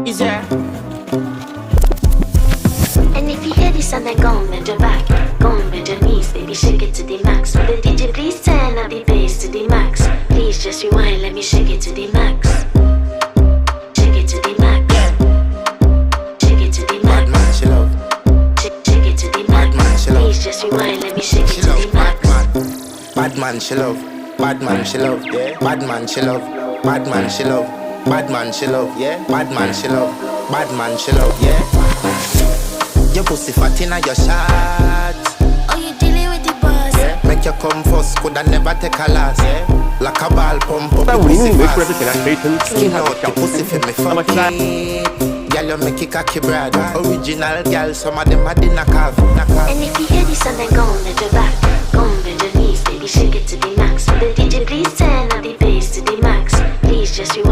Is there? And if you hear this and then go on bend your back, go on bend your knees, baby shake it to the max. Will the DJ please turn up the bass to the max? Please just rewind, let me shake it to the max. Shake it to the max. Shake it to the max. Bad man, she love. Shake it to the max. Please just rewind, let me shake it to the max. Bad man, she love. Bad man, she love. Yeah. Bad man, she love. Bad man, she love. Bad man, she love. Yeah. Bad man, she love. Bad man, she love. Yeah. Your pussy fat inna your shot. Oh, you dealing with the boss? Yeah. Make you come first, coulda never take a last. Yeah. Like a ball pump up the pussy fast. Skin out the pussy for me fuck it. Girl, you make it cocky brad. Original girl, some of them are the knockoff. And if you hear this and then go on bend your back, go on bend your knees, baby shake it to the max. Will the DJ please turn up the bass to the max? Please just rewind.